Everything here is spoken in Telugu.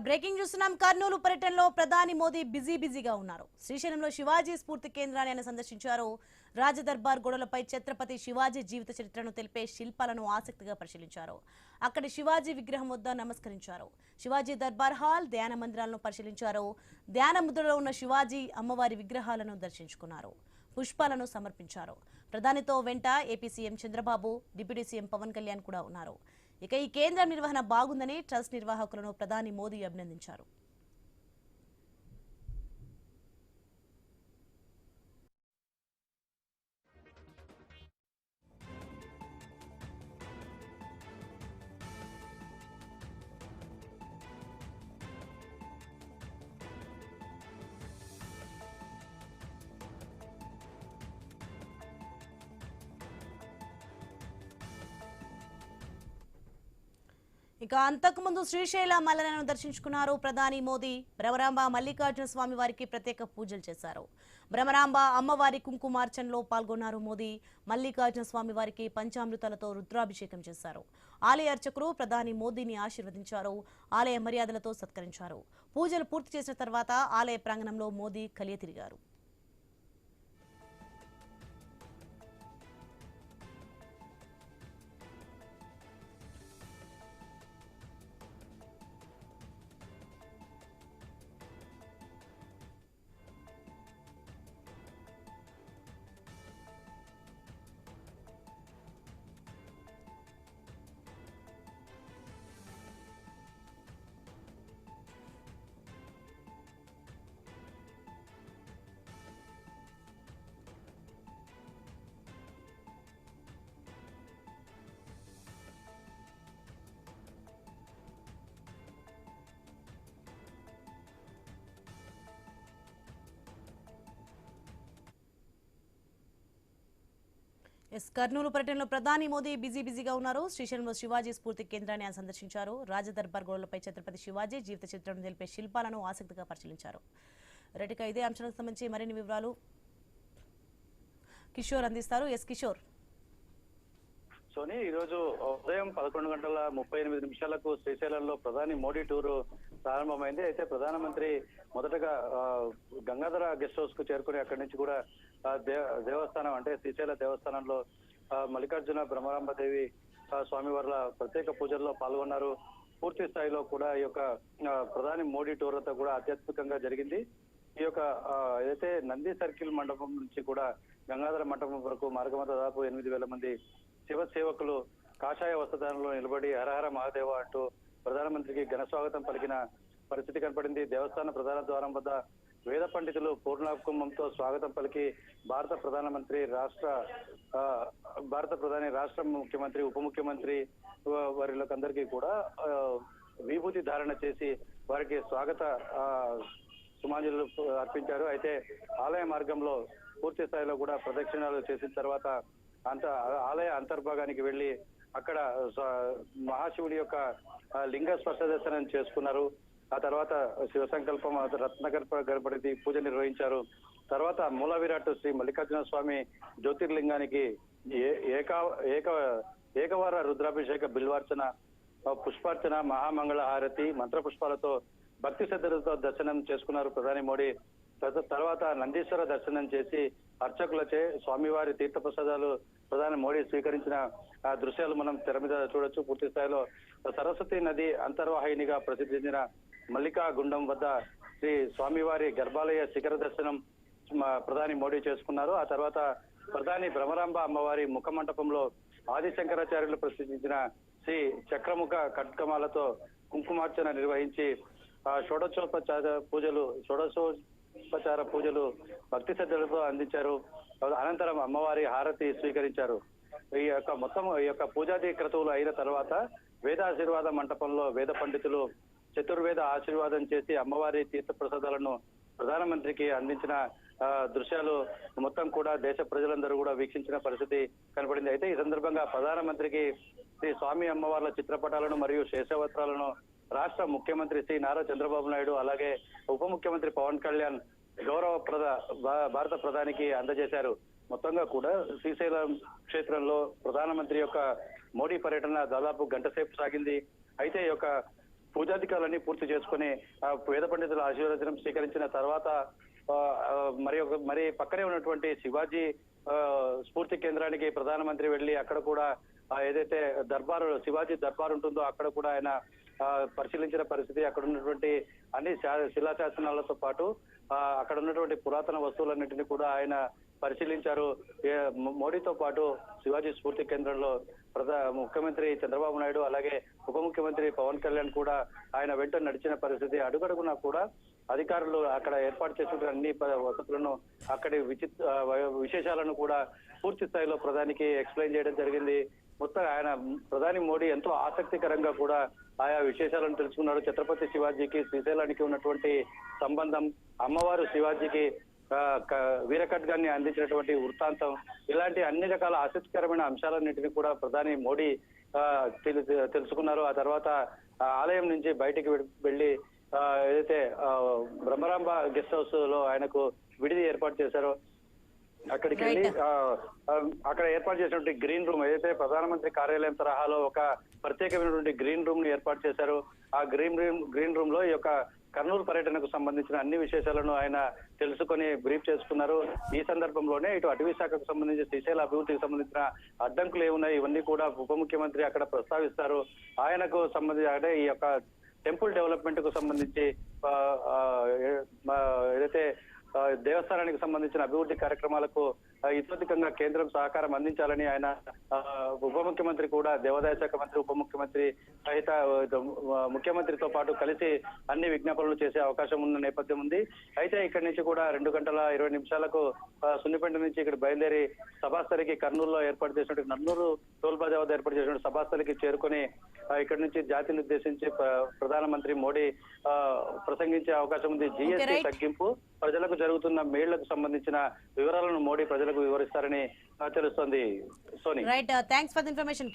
బ్రేకింగ్ చూస్తున్నాం. కర్నూలు పర్యటనలో ప్రధాని మోదీ బిజీగా ఉన్నారు. శ్రీశైలంలో శివాజీ స్ఫూర్తి కేంద్రాన్ని ఆయన సందర్శించారు. రాజదర్బార్ గోడలపై ఛత్రపతి శివాజీ జీవిత చరిత్రను తెలిపే శిల్పాలను ఆసక్తిగా పరిశీలించారు. అక్కడి శివాజీ విగ్రహం వద్ద నమస్కరించారు. శివాజీ దర్బార్ హాల్, ధ్యాన మందిరాలను పరిశీలించారు. ధ్యాన ముద్రలో ఉన్న శివాజీ అమ్మవారి విగ్రహాలను దర్శించుకున్నారు. పుష్పాలను సమర్పించారు. ప్రధానితో వెంట AP CM Chandrababu, deputy CM Pawan Kalyan కూడా ఉన్నారు. ఇక ఈ కేంద్రం నిర్వహణ బాగుందని ట్రస్ట్ నిర్వాహకులను ప్రధాని మోదీ అభినందించారు. ఇక అంతకుముందు శ్రీశైల మల్లనను దర్శించుకున్నారు ప్రధాని మోదీ. భ్రమరాంబ మల్లికార్జున స్వామి వారికి ప్రత్యేక పూజలు చేశారు. భ్రమరాంబ అమ్మవారి కుంకుమార్చనలో పాల్గొన్నారు మోదీ. మల్లికార్జున స్వామి వారికి పంచామృతాలతో రుద్రాభిషేకం చేశారు. ఆలయ అర్చకులు ప్రధాని మోదీని ఆశీర్వదించారు. ఆలయ మర్యాదలతో సత్కరించారు. పూజలు పూర్తి చేసిన తర్వాత ఆలయ ప్రాంగణంలో మోదీ కలియ తిరిగారు. కర్నూలు పర్యటనలో ప్రధాని మోదీ బిజీగా ఉన్నారు. శ్రీశైలంలో శివాజీ స్ఫూర్తి కేంద్రాన్ని ఆయన సందర్శించారు. రాజదర్బార్ గోడలపై ఛత్రపతి శివాజీ జీవిత చరిత్రను తెలిపే శిల్పాలను ఆసక్తిగా పరిశీలించారు. రెడ్డిగా ఇదే అంశానికి సంబంధించి మరిన్ని వివరాలు కిషోర్ అందిస్తారు. కిషోర్. సోని, ఈ రోజు ఉదయం 11:38 శ్రీశైలంలో ప్రధాని మోడీ టూర్ ప్రారంభమైంది. అయితే ప్రధానమంత్రి మొదటగా గంగాధర గెస్ట్ హౌస్ కు చేరుకుని అక్కడి నుంచి కూడా దేవస్థానం అంటే శ్రీశైల దేవస్థానంలో మల్లికార్జున బ్రహ్మరాంబదేవి స్వామివార్ల ప్రత్యేక పూజల్లో పాల్గొన్నారు. పూర్తి స్థాయిలో కూడా ఈ యొక్క ప్రధాని మోడీ టూర్ అంతా కూడా ఆధ్యాత్మికంగా జరిగింది. ఈ యొక్క ఏదైతే నంది సర్కిల్ మండపం నుంచి కూడా గంగాధర మండపం వరకు మార్గం దాదాపు 8,000 మంది శివ సేవకులు కాషాయ వస్త్రధారణలో నిలబడి హరహర మహాదేవ అంటూ ప్రధానమంత్రికి ఘన స్వాగతం పలికిన పరిస్థితి కనపడింది. దేవస్థాన ప్రధాన ద్వారం వద్ద వేద పండితులు పూర్ణకుంభంతో స్వాగతం పలికి భారత ప్రధాని రాష్ట్ర ముఖ్యమంత్రి, ఉప ముఖ్యమంత్రి వారికందరికీ కూడా విభూతి ధారణ చేసి వారికి స్వాగత సుమాంజలు అర్పించారు. అయితే ఆలయ మార్గంలో పూర్తి స్థాయిలో కూడా ప్రదక్షిణాలు చేసిన తర్వాత ఆలయ అంతర్భాగానికి వెళ్లి అక్కడ మహాశివుడి యొక్క లింగ స్పర్శ దర్శనం చేసుకున్నారు. ఆ తర్వాత శివ సంకల్పం గణపతి పూజ నిర్వహించారు. తర్వాత మూల విరాట్ శ్రీ మల్లికార్జున స్వామి జ్యోతిర్లింగానికి ఏకవార రుద్రాభిషేక బిల్వార్చన, పుష్పార్చన, మహామంగళ హారతి, మంత్ర పుష్పాలతో భక్తి శ్రద్ధలతో దర్శనం చేసుకున్నారు ప్రధాని మోడీ. తర్వాత నందీశ్వర దర్శనం చేసి అర్చకులచే స్వామివారి తీర్థప్రసాదాలు ప్రధాని మోడీ స్వీకరించిన దృశ్యాలు మనం తెర మీద చూడొచ్చు. పూర్తి స్థాయిలో సరస్వతి నది అంతర్వాహినిగా ప్రసిద్ధి చెందిన మల్లికా గుండం వద్ద శ్రీ స్వామివారి గర్భాలయ శిఖర దర్శనం ప్రధాని మోడీ చేసుకున్నారు. ఆ తర్వాత ప్రధాని భ్రమరాంబ అమ్మవారి ముఖ మంటపంలో ఆదిశంకరాచార్యులు ప్రసిద్ధించిన శ్రీ చక్రముఖ ఖడ్గమాలతో కుంకుమార్చన నిర్వహించి షోడశోపచార పూజలు భక్తి శ్రద్ధలతో అందించారు. అనంతరం అమ్మవారి హారతి స్వీకరించారు. ఈ యొక్క పూజాది క్రతువులు అయిన తర్వాత వేదాశీర్వాద మంటపంలో వేద పండితులు చతుర్వేద ఆశీర్వాదం చేసి అమ్మవారి తీర్థ ప్రసాదాలను ప్రధానమంత్రికి అందించిన దృశ్యాలు మొత్తం కూడా దేశ ప్రజలందరూ కూడా వీక్షించిన పరిస్థితి కనపడింది. అయితే ఈ సందర్భంగా ప్రధానమంత్రికి శ్రీ స్వామి అమ్మవార్ల చిత్రపటాలను మరియు శేషవస్త్రాలను రాష్ట్ర ముఖ్యమంత్రి శ్రీ నారా చంద్రబాబు నాయుడు అలాగే ఉప ముఖ్యమంత్రి పవన్ కళ్యాణ్ భారత ప్రధానికి అందజేశారు. మొత్తంగా కూడా శ్రీశైలం క్షేత్రంలో ప్రధానమంత్రి యొక్క మోడీ పర్యటన దాదాపు గంట సేపు సాగింది. అయితే ఈ యొక్క పూజాధికారులన్నీ పూర్తి చేసుకుని వేద పండితుల ఆశీర్వచనం స్వీకరించిన తర్వాత మరి పక్కనే ఉన్నటువంటి శివాజీ స్ఫూర్తి కేంద్రానికి ప్రధానమంత్రి వెళ్లి అక్కడ కూడా ఏదైతే దర్బారు శివాజీ దర్బార్ ఉంటుందో అక్కడ కూడా ఆయన పరిశీలించిన పరిస్థితి. అక్కడ ఉన్నటువంటి అన్ని శిలాశాసనాలతో పాటు అక్కడ ఉన్నటువంటి పురాతన వస్తువులన్నింటినీ కూడా ఆయన పరిశీలించారు. మోడీతో పాటు శివాజీ స్ఫూర్తి కేంద్రంలో ముఖ్యమంత్రి చంద్రబాబు నాయుడు అలాగే ఉప ముఖ్యమంత్రి పవన్ కళ్యాణ్ కూడా ఆయన వెంట నడిచిన పరిస్థితి. అడుగడుగునా కూడా అధికారులు అక్కడ ఏర్పాటు చేసిన అన్ని వసతులను అక్కడి విశేషాలను కూడా పూర్తి స్థాయిలో ప్రధానికి ఎక్స్ప్లెయిన్ చేయడం జరిగింది. మొత్తం ఆయన ప్రధాని మోడీ ఎంతో ఆసక్తికరంగా కూడా ఆయా విశేషాలను తెలుసుకున్నాడు. ఛత్రపతి శివాజీకి శ్రీశైలానికి ఉన్నటువంటి సంబంధం, అమ్మవారు శివాజీకి వీరఖడ్గాన్ని అందించినటువంటి వృత్తాంతం, ఇలాంటి అన్ని రకాల ఆసక్తికరమైన అంశాలన్నింటినీ కూడా ప్రధాని మోడీ తెలుసుకున్నారు. ఆ తర్వాత ఆలయం నుంచి బయటికి వెళ్లి ఏదైతే బ్రహ్మరాంబ గెస్ట్ హౌస్ లో ఆయనకు విడిది ఏర్పాటు చేశారో అక్కడికి వెళ్ళి అక్కడ ఏర్పాటు చేసినటువంటి గ్రీన్ రూమ్, ఏదైతే ప్రధానమంత్రి కార్యాలయం తరహాలో ఒక ప్రత్యేకమైనటువంటి గ్రీన్ రూమ్ ని ఏర్పాటు చేశారు. ఆ గ్రీన్ రూమ్ లో ఈ యొక్క కర్నూలు పర్యటనకు సంబంధించిన అన్ని విశేషాలను ఆయన తెలుసుకొని బ్రీఫ్ చేసుకున్నారు. ఈ సందర్భంలోనే ఇటు అటవీ శాఖకు సంబంధించి శ్రీశైల అభివృద్ధికి సంబంధించిన అడ్డంకులు ఏమున్నాయి ఇవన్నీ కూడా ఉప ముఖ్యమంత్రి అక్కడ ప్రస్తావిస్తారు. ఆయనకు సంబంధించి అంటే ఈ యొక్క టెంపుల్ డెవలప్మెంట్ కు సంబంధించి ఏదైతే దేవస్థానానికి సంబంధించిన అభివృద్ధి కార్యక్రమాలకు ఇతోధికంగా కేంద్రం సహకారం అందించాలని ఆయన ఉప ముఖ్యమంత్రి కూడా దేవాదాయ శాఖ మంత్రి ఉప ముఖ్యమంత్రి సహిత ముఖ్యమంత్రితో పాటు కలిసి అన్ని విజ్ఞాపనలు చేసే అవకాశం ఉన్న నేపథ్యం ఉంది. అయితే ఇక్కడి నుంచి కూడా 2:20 సున్నిపేట నుంచి ఇక్కడ బయలుదేరి సభాస్థలికి కర్నూలులో ఏర్పాటు చేసినట్టు నన్నూరు టోల్ ప్లాజా వద్ద ఏర్పాటు చేసినట్టు సభాస్థలికి చేరుకొని ఇక్కడి నుంచి జాతిని ఉద్దేశించి ప్రధానమంత్రి మోడీ ప్రసంగించే అవకాశం ఉంది. జిఎస్టీ తగ్గింపు, ప్రజలకు జరుగుతున్న మేళ్లకు సంబంధించిన వివరాలను మోడీ ప్రజలకు వివరిస్తారని తెలుస్తోంది. Soni, right, thanks for the information.